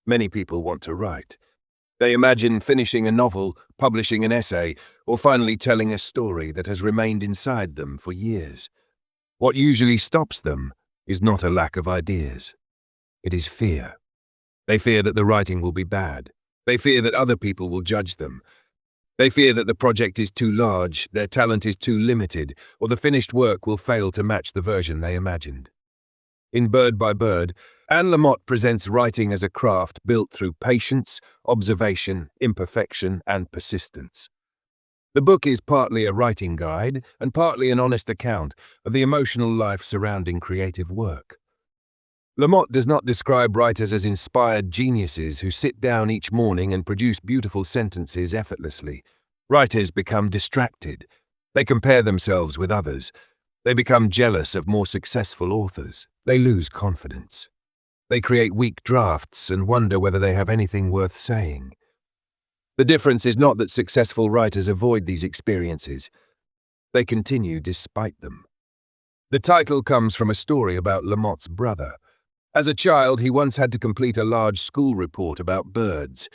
Many people want to write. They imagine finishing a novel, publishing an essay, or finally telling a story that has remained inside them for years. What usually stops them is not a lack of ideas. It is fear. They fear that the writing will be bad. They fear that other people will judge them. They fear that the project is too large, their talent is too limited, or the finished work will fail to match the version they imagined. In Bird by Bird, Anne Lamott presents writing as a craft built through patience, observation, imperfection, and persistence. The book is partly a writing guide and partly an honest account of the emotional life surrounding creative work. Lamott does not describe writers as inspired geniuses who sit down each morning and produce beautiful sentences effortlessly. Writers become distracted. They compare themselves with others. They become jealous of more successful authors. They lose confidence. They create weak drafts and wonder whether they have anything worth saying. The difference is not that successful writers avoid these experiences. They continue despite them. The title comes from a story about Lamott's brother. As a child, he once had to complete a large school report about birds.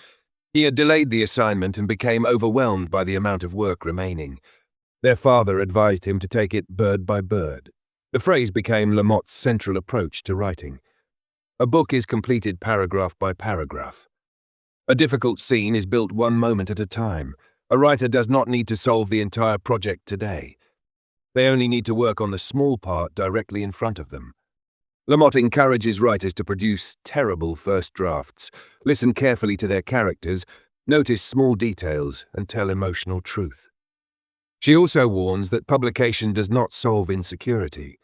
He had delayed the assignment and became overwhelmed by the amount of work remaining. Their father advised him to take it bird by bird. The phrase became Lamott's central approach to writing. A book is completed paragraph by paragraph. A difficult scene is built one moment at a time. A writer does not need to solve the entire project today. They only need to work on the small part directly in front of them. Lamott encourages writers to produce terrible first drafts, listen carefully to their characters, notice small details, and tell emotional truth. She also warns that publication does not solve insecurity.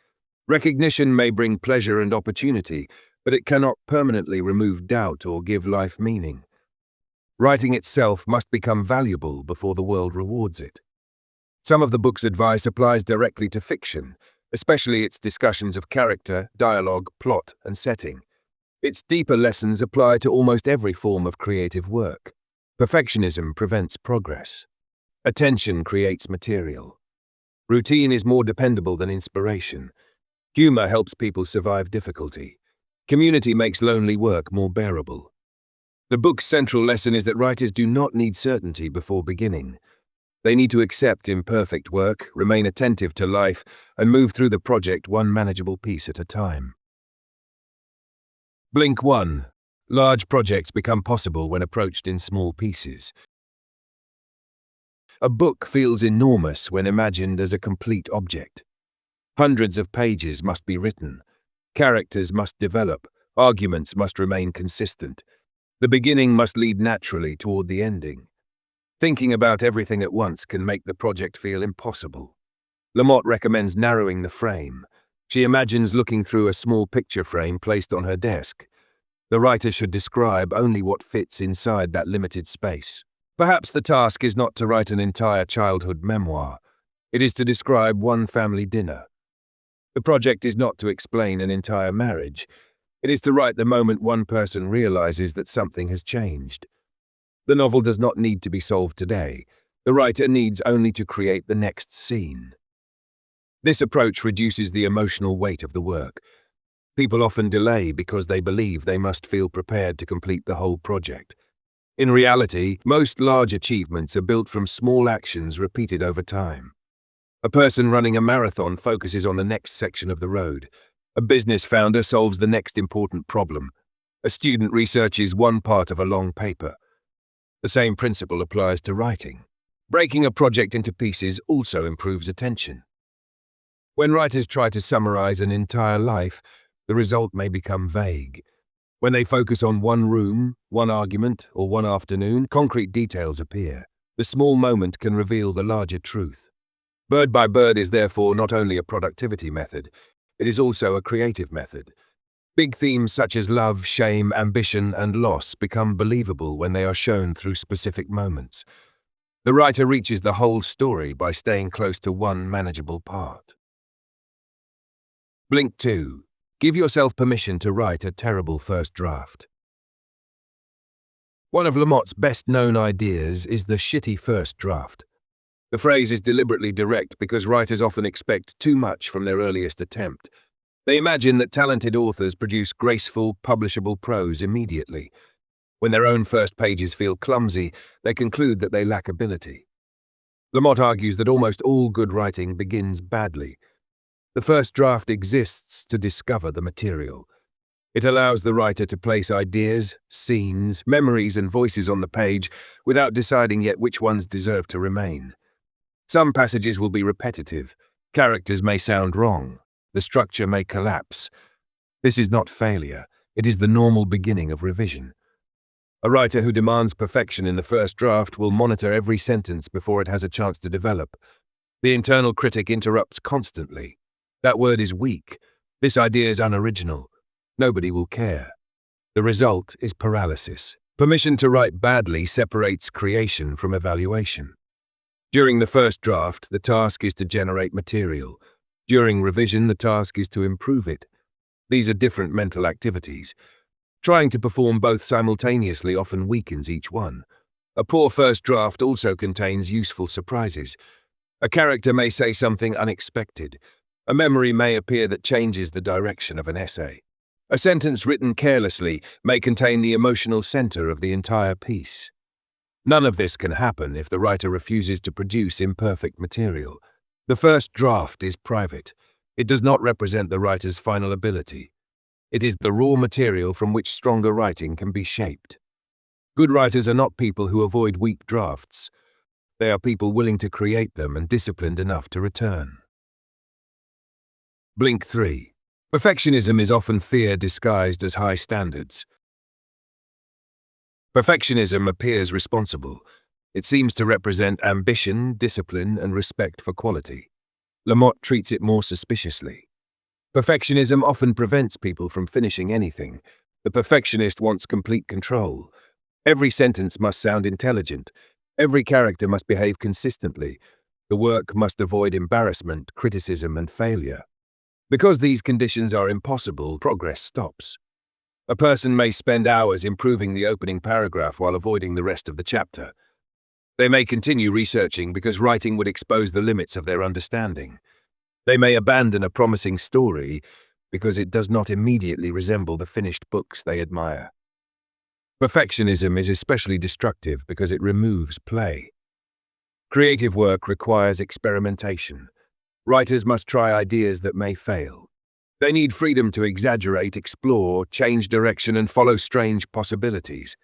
Recognition may bring pleasure and opportunity, but it cannot permanently remove doubt or give life meaning. Writing itself must become valuable before the world rewards it. Some of the book's advice applies directly to fiction, especially its discussions of character, dialogue, plot, and setting. Its deeper lessons apply to almost every form of creative work. Perfectionism prevents progress. Attention creates material. Routine is more dependable than inspiration. Humor helps people survive difficulty. Community makes lonely work more bearable. The book's central lesson is that writers do not need certainty before beginning. They need to accept imperfect work, remain attentive to life, and move through the project one manageable piece at a time. Blink 1. Large projects become possible when approached in small pieces. A book feels enormous when imagined as a complete object. Hundreds of pages must be written. Characters must develop. Arguments must remain consistent. The beginning must lead naturally toward the ending. Thinking about everything at once can make the project feel impossible. Lamott recommends narrowing the frame. She imagines looking through a small picture frame placed on her desk. The writer should describe only what fits inside that limited space. Perhaps the task is not to write an entire childhood memoir. It is to describe one family dinner. The project is not to explain an entire marriage. It is to write the moment one person realizes that something has changed. The novel does not need to be solved today. The writer needs only to create the next scene. This approach reduces the emotional weight of the work. People often delay because they believe they must feel prepared to complete the whole project. In reality, most large achievements are built from small actions repeated over time. A person running a marathon focuses on the next section of the road. A business founder solves the next important problem. A student researches one part of a long paper. The same principle applies to writing. Breaking a project into pieces also improves attention. When writers try to summarize an entire life, the result may become vague. When they focus on one room, one argument, or one afternoon, concrete details appear. The small moment can reveal the larger truth. Bird by Bird is therefore not only a productivity method, it is also a creative method. Big themes such as love, shame, ambition, and loss become believable when they are shown through specific moments. The writer reaches the whole story by staying close to one manageable part. Blink 2. Give yourself permission to write a terrible first draft. One of Lamott's best-known ideas is the shitty first draft. The phrase is deliberately direct because writers often expect too much from their earliest attempt. They imagine that talented authors produce graceful, publishable prose immediately. When their own first pages feel clumsy, they conclude that they lack ability. Lamott argues that almost all good writing begins badly. The first draft exists to discover the material. It allows the writer to place ideas, scenes, memories, and voices on the page without deciding yet which ones deserve to remain. Some passages will be repetitive. Characters may sound wrong. The structure may collapse. This is not failure. It is the normal beginning of revision. A writer who demands perfection in the first draft will monitor every sentence before it has a chance to develop. The internal critic interrupts constantly. That word is weak. This idea is unoriginal. Nobody will care. The result is paralysis. Permission to write badly separates creation from evaluation. During the first draft, the task is to generate material. During revision, the task is to improve it. These are different mental activities. Trying to perform both simultaneously often weakens each one. A poor first draft also contains useful surprises. A character may say something unexpected. A memory may appear that changes the direction of an essay. A sentence written carelessly may contain the emotional center of the entire piece. None of this can happen if the writer refuses to produce imperfect material. The first draft is private. It does not represent the writer's final ability. It is the raw material from which stronger writing can be shaped. Good writers are not people who avoid weak drafts. They are people willing to create them and disciplined enough to return. Blink 3. Perfectionism is often fear disguised as high standards. Perfectionism appears responsible. It seems to represent ambition, discipline, and respect for quality. Lamott treats it more suspiciously. Perfectionism often prevents people from finishing anything. The perfectionist wants complete control. Every sentence must sound intelligent. Every character must behave consistently. The work must avoid embarrassment, criticism, and failure. Because these conditions are impossible, progress stops. A person may spend hours improving the opening paragraph while avoiding the rest of the chapter. They may continue researching because writing would expose the limits of their understanding. They may abandon a promising story because it does not immediately resemble the finished books they admire. Perfectionism is especially destructive because it removes play. Creative work requires experimentation. Writers must try ideas that may fail. They need freedom to exaggerate, explore, change direction, and follow strange possibilities.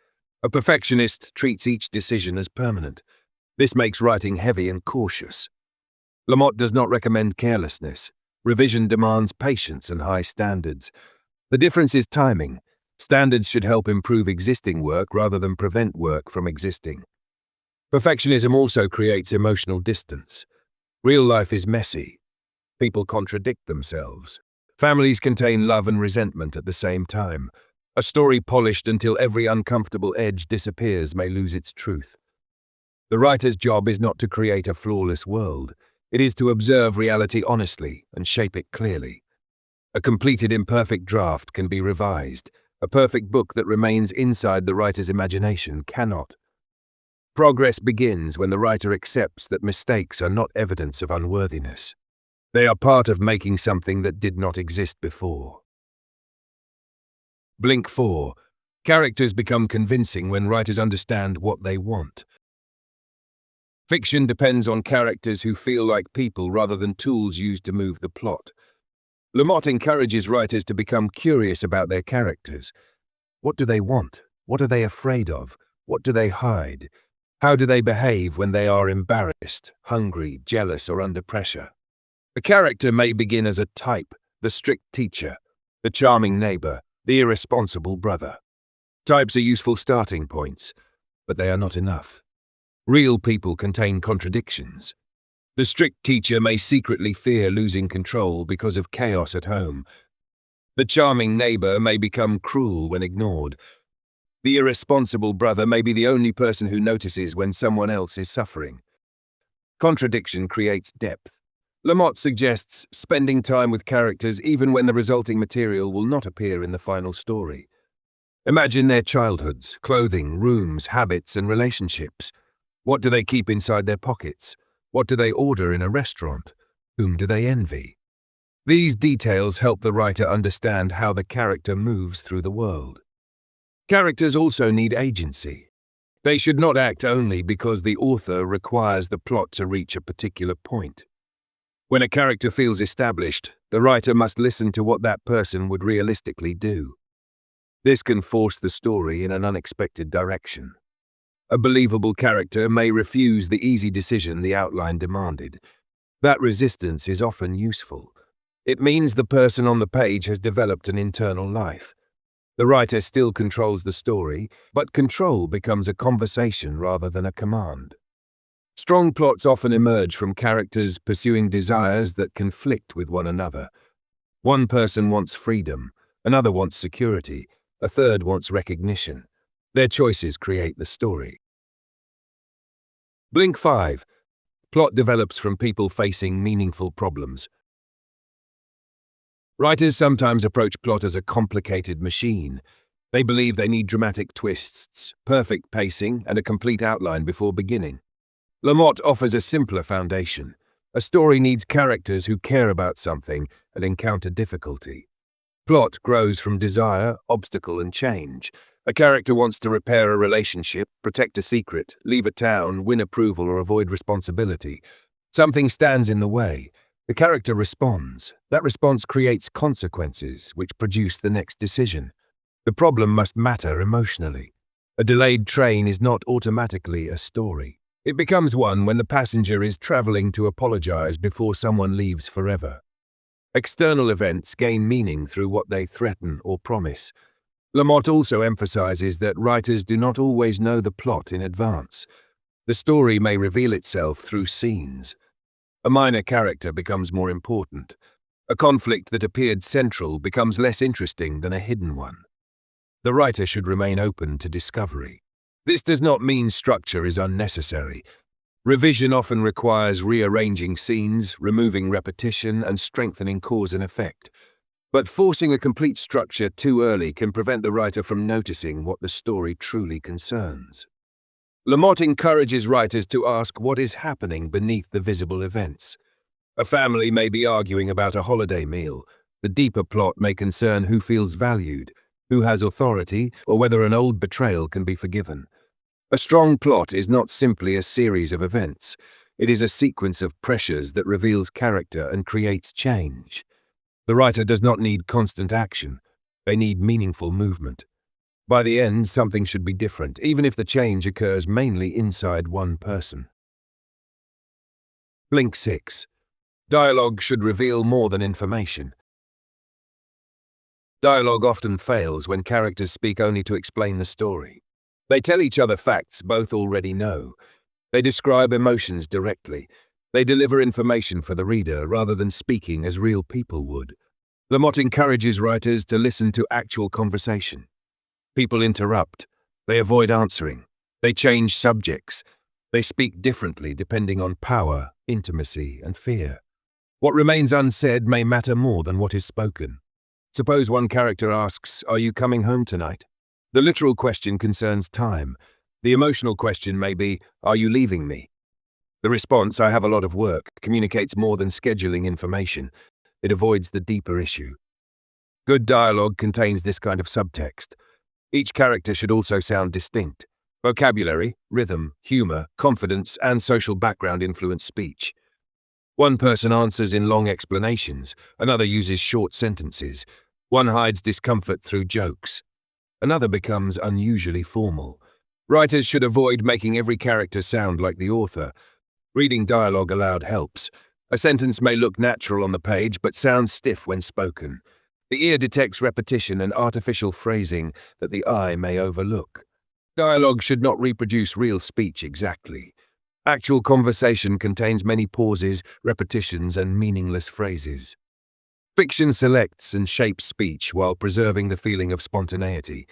A perfectionist treats each decision as permanent. This makes writing heavy and cautious. Lamott does not recommend carelessness. Revision demands patience and high standards. The difference is timing. Standards should help improve existing work rather than prevent work from existing. Perfectionism also creates emotional distance. Real life is messy. People contradict themselves. Families contain love and resentment at the same time. A story polished until every uncomfortable edge disappears may lose its truth. The writer's job is not to create a flawless world. It is to observe reality honestly and shape it clearly. A completed imperfect draft can be revised. A perfect book that remains inside the writer's imagination cannot. Progress begins when the writer accepts that mistakes are not evidence of unworthiness. They are part of making something that did not exist before. Blink 4. Characters become convincing when writers understand what they want. Fiction depends on characters who feel like people rather than tools used to move the plot. Lamott encourages writers to become curious about their characters. What do they want? What are they afraid of? What do they hide? How do they behave when they are embarrassed, hungry, jealous, or under pressure? A character may begin as a type: the strict teacher, the charming neighbor, the irresponsible brother. Types are useful starting points, but they are not enough. Real people contain contradictions. The strict teacher may secretly fear losing control because of chaos at home. The charming neighbor may become cruel when ignored. The irresponsible brother may be the only person who notices when someone else is suffering. Contradiction creates depth. Lamott suggests spending time with characters even when the resulting material will not appear in the final story. Imagine their childhoods, clothing, rooms, habits, and relationships. What do they keep inside their pockets? What do they order in a restaurant? Whom do they envy? These details help the writer understand how the character moves through the world. Characters also need agency. They should not act only because the author requires the plot to reach a particular point. When a character feels established, the writer must listen to what that person would realistically do. This can force the story in an unexpected direction. A believable character may refuse the easy decision the outline demanded. That resistance is often useful. It means the person on the page has developed an internal life. The writer still controls the story, but control becomes a conversation rather than a command. Strong plots often emerge from characters pursuing desires that conflict with one another. One person wants freedom, another wants security, a third wants recognition. Their choices create the story. Blink 5. Plot develops from people facing meaningful problems. Writers sometimes approach plot as a complicated machine. They believe they need dramatic twists, perfect pacing, and a complete outline before beginning. Lamott offers a simpler foundation. A story needs characters who care about something and encounter difficulty. Plot grows from desire, obstacle, and change. A character wants to repair a relationship, protect a secret, leave a town, win approval, or avoid responsibility. Something stands in the way. The character responds. That response creates consequences, which produce the next decision. The problem must matter emotionally. A delayed train is not automatically a story. It becomes one when the passenger is traveling to apologize before someone leaves forever. External events gain meaning through what they threaten or promise. Lamott also emphasizes that writers do not always know the plot in advance. The story may reveal itself through scenes. A minor character becomes more important. A conflict that appeared central becomes less interesting than a hidden one. The writer should remain open to discovery. This does not mean structure is unnecessary. Revision often requires rearranging scenes, removing repetition, and strengthening cause and effect. But forcing a complete structure too early can prevent the writer from noticing what the story truly concerns. Lamott encourages writers to ask what is happening beneath the visible events. A family may be arguing about a holiday meal. The deeper plot may concern who feels valued, who has authority, or whether an old betrayal can be forgiven. A strong plot is not simply a series of events. It is a sequence of pressures that reveals character and creates change. The writer does not need constant action. They need meaningful movement. By the end, something should be different, even if the change occurs mainly inside one person. Blink 6. Dialogue should reveal more than information. Dialogue often fails when characters speak only to explain the story. They tell each other facts both already know. They describe emotions directly. They deliver information for the reader rather than speaking as real people would. Lamott encourages writers to listen to actual conversation. People interrupt. They avoid answering. They change subjects. They speak differently depending on power, intimacy, and fear. What remains unsaid may matter more than what is spoken. Suppose one character asks, "Are you coming home tonight?" The literal question concerns time. The emotional question may be, "Are you leaving me?" The response, "I have a lot of work," communicates more than scheduling information. It avoids the deeper issue. Good dialogue contains this kind of subtext. Each character should also sound distinct. Vocabulary, rhythm, humor, confidence, and social background influence speech. One person answers in long explanations, another uses short sentences. One hides discomfort through jokes. Another becomes unusually formal. Writers should avoid making every character sound like the author. Reading dialogue aloud helps. A sentence may look natural on the page but sounds stiff when spoken. The ear detects repetition and artificial phrasing that the eye may overlook. Dialogue should not reproduce real speech exactly. Actual conversation contains many pauses, repetitions, and meaningless phrases. Fiction selects and shapes speech while preserving the feeling of spontaneity.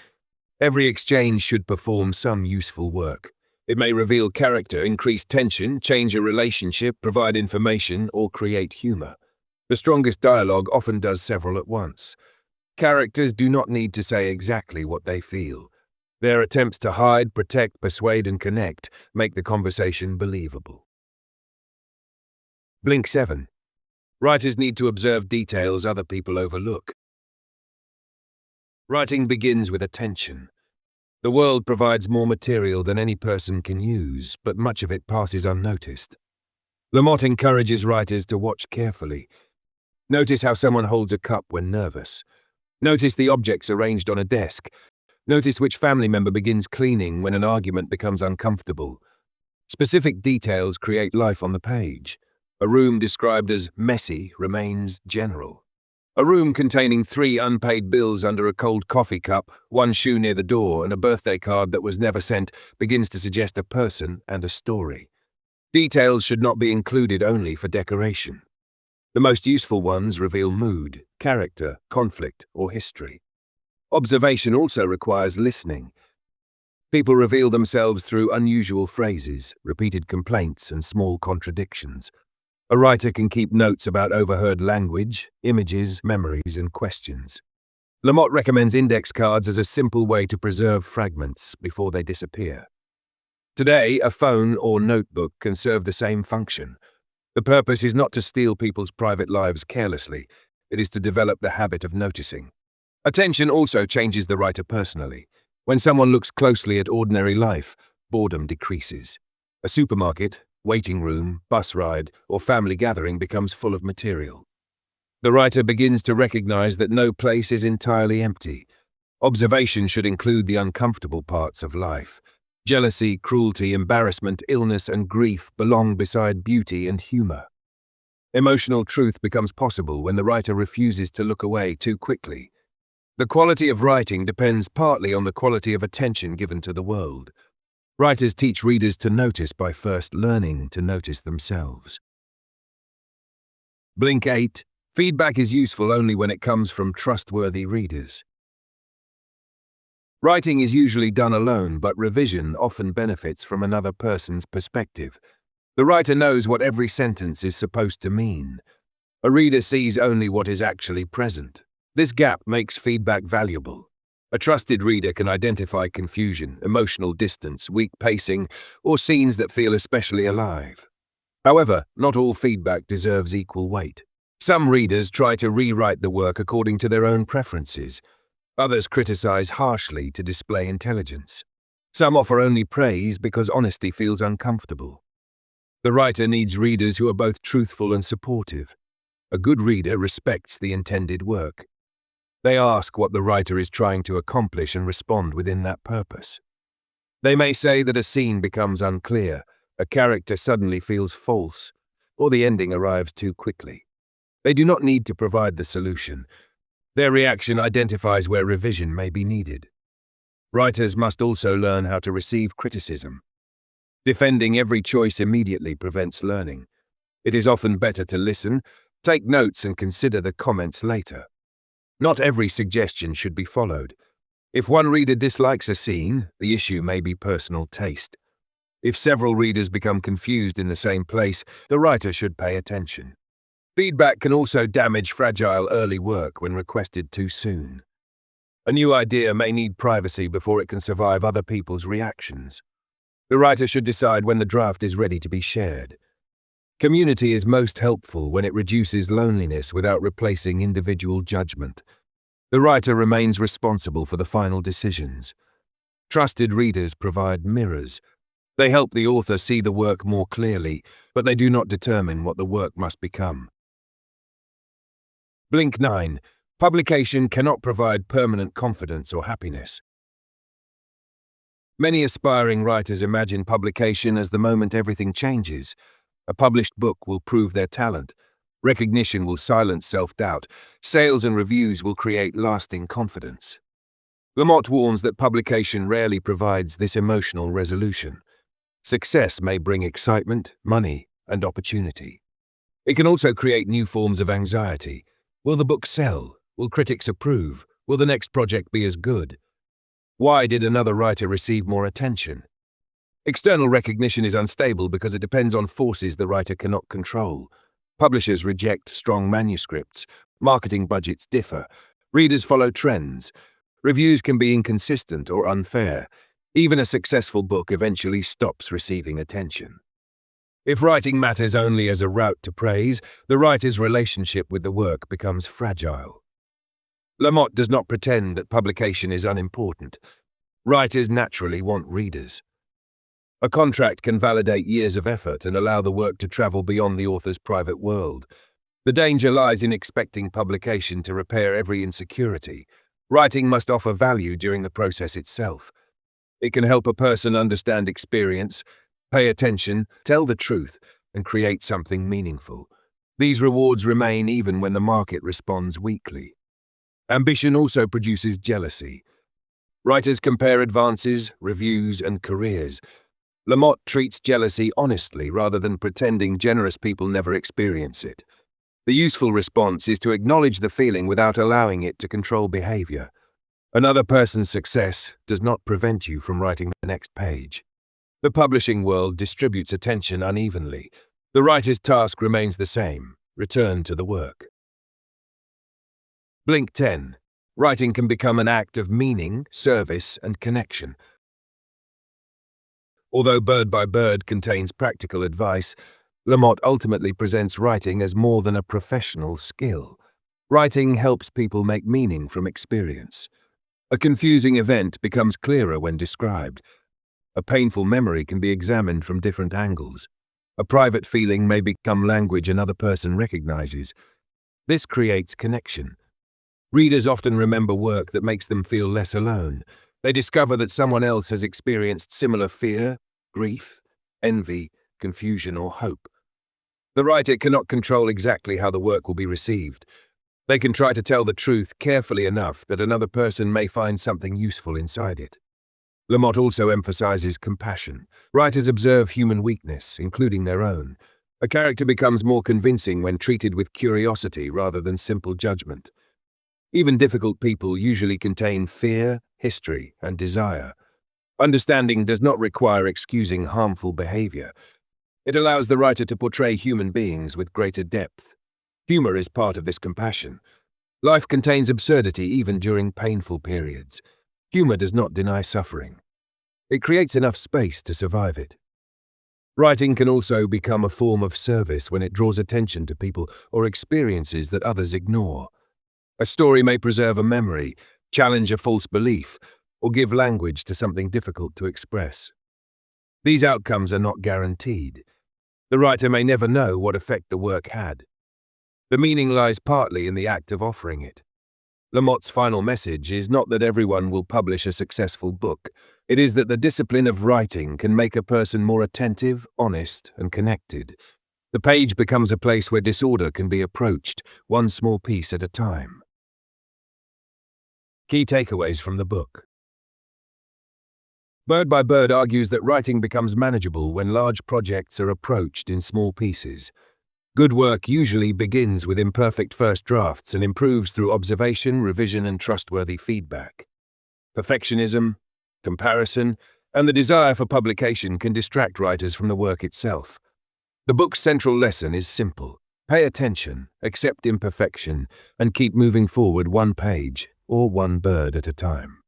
Every exchange should perform some useful work. It may reveal character, increase tension, change a relationship, provide information, or create humor. The strongest dialogue often does several at once. Characters do not need to say exactly what they feel. Their attempts to hide, protect, persuade, and connect make the conversation believable. Blink 7. Writers need to observe details other people overlook. Writing begins with attention. The world provides more material than any person can use, but much of it passes unnoticed. Lamott encourages writers to watch carefully. Notice how someone holds a cup when nervous. Notice the objects arranged on a desk. Notice which family member begins cleaning when an argument becomes uncomfortable. Specific details create life on the page. A room described as messy remains general. A room containing 3 unpaid bills under a cold coffee cup, 1 shoe near the door, and a birthday card that was never sent begins to suggest a person and a story. Details should not be included only for decoration. The most useful ones reveal mood, character, conflict, or history. Observation also requires listening. People reveal themselves through unusual phrases, repeated complaints, and small contradictions. A writer can keep notes about overheard language, images, memories, and questions. Lamott recommends index cards as a simple way to preserve fragments before they disappear. Today, a phone or notebook can serve the same function. The purpose is not to steal people's private lives carelessly. It is to develop the habit of noticing. Attention also changes the writer personally. When someone looks closely at ordinary life, boredom decreases. A supermarket, waiting room, bus ride, or family gathering becomes full of material. The writer begins to recognize that no place is entirely empty. Observation should include the uncomfortable parts of life. Jealousy, cruelty, embarrassment, illness, and grief belong beside beauty and humor. Emotional truth becomes possible when the writer refuses to look away too quickly. The quality of writing depends partly on the quality of attention given to the world. Writers teach readers to notice by first learning to notice themselves. Blink 8. Feedback is useful only when it comes from trustworthy readers. Writing is usually done alone, but revision often benefits from another person's perspective. The writer knows what every sentence is supposed to mean. A reader sees only what is actually present. This gap makes feedback valuable. A trusted reader can identify confusion, emotional distance, weak pacing, or scenes that feel especially alive. However, not all feedback deserves equal weight. Some readers try to rewrite the work according to their own preferences. Others criticize harshly to display intelligence. Some offer only praise because honesty feels uncomfortable. The writer needs readers who are both truthful and supportive. A good reader respects the intended work. They ask what the writer is trying to accomplish and respond within that purpose. They may say that a scene becomes unclear, a character suddenly feels false, or the ending arrives too quickly. They do not need to provide the solution. Their reaction identifies where revision may be needed. Writers must also learn how to receive criticism. Defending every choice immediately prevents learning. It is often better to listen, take notes, and consider the comments later. Not every suggestion should be followed. If one reader dislikes a scene, the issue may be personal taste. If several readers become confused in the same place, the writer should pay attention. Feedback can also damage fragile early work when requested too soon. A new idea may need privacy before it can survive other people's reactions. The writer should decide when the draft is ready to be shared. Community is most helpful when it reduces loneliness without replacing individual judgment. The writer remains responsible for the final decisions. Trusted readers provide mirrors. They help the author see the work more clearly, but they do not determine what the work must become. Blink 9. Publication cannot provide permanent confidence or happiness. Many aspiring writers imagine publication as the moment everything changes. A published book will prove their talent. Recognition will silence self-doubt. Sales and reviews will create lasting confidence. Lamott warns that publication rarely provides this emotional resolution. Success may bring excitement, money, and opportunity. It can also create new forms of anxiety. Will the book sell? Will critics approve? Will the next project be as good? Why did another writer receive more attention? External recognition is unstable because it depends on forces the writer cannot control. Publishers reject strong manuscripts. Marketing budgets differ. Readers follow trends. Reviews can be inconsistent or unfair. Even a successful book eventually stops receiving attention. If writing matters only as a route to praise, the writer's relationship with the work becomes fragile. Lamott does not pretend that publication is unimportant. Writers naturally want readers. A contract can validate years of effort and allow the work to travel beyond the author's private world. The danger lies in expecting publication to repair every insecurity. Writing must offer value during the process itself. It can help a person understand experience, pay attention, tell the truth, and create something meaningful. These rewards remain even when the market responds weakly. Ambition also produces jealousy. Writers compare advances, reviews, and careers. Lamott treats jealousy honestly rather than pretending generous people never experience it. The useful response is to acknowledge the feeling without allowing it to control behavior. Another person's success does not prevent you from writing the next page. The publishing world distributes attention unevenly. The writer's task remains the same: return to the work. Blink 10. Writing can become an act of meaning, service, and connection. Although Bird by Bird contains practical advice, Lamott ultimately presents writing as more than a professional skill. Writing helps people make meaning from experience. A confusing event becomes clearer when described. A painful memory can be examined from different angles. A private feeling may become language another person recognizes. This creates connection. Readers often remember work that makes them feel less alone. They discover that someone else has experienced similar fear, grief, envy, confusion, or hope. The writer cannot control exactly how the work will be received. They can try to tell the truth carefully enough that another person may find something useful inside it. Lamott also emphasizes compassion. Writers observe human weakness, including their own. A character becomes more convincing when treated with curiosity rather than simple judgment. Even difficult people usually contain fear, history, and desire. Understanding does not require excusing harmful behavior. It allows the writer to portray human beings with greater depth. Humor is part of this compassion. Life contains absurdity even during painful periods. Humor does not deny suffering. It creates enough space to survive it. Writing can also become a form of service when it draws attention to people or experiences that others ignore. A story may preserve a memory, challenge a false belief, or give language to something difficult to express. These outcomes are not guaranteed. The writer may never know what effect the work had. The meaning lies partly in the act of offering it. Lamott's final message is not that everyone will publish a successful book. It is that the discipline of writing can make a person more attentive, honest, and connected. The page becomes a place where disorder can be approached, one small piece at a time. Key takeaways from the book. Bird by Bird argues that writing becomes manageable when large projects are approached in small pieces. Good work usually begins with imperfect first drafts and improves through observation, revision, and trustworthy feedback. Perfectionism, comparison, and the desire for publication can distract writers from the work itself. The book's central lesson is simple: pay attention, accept imperfection, and keep moving forward one page or one bird at a time.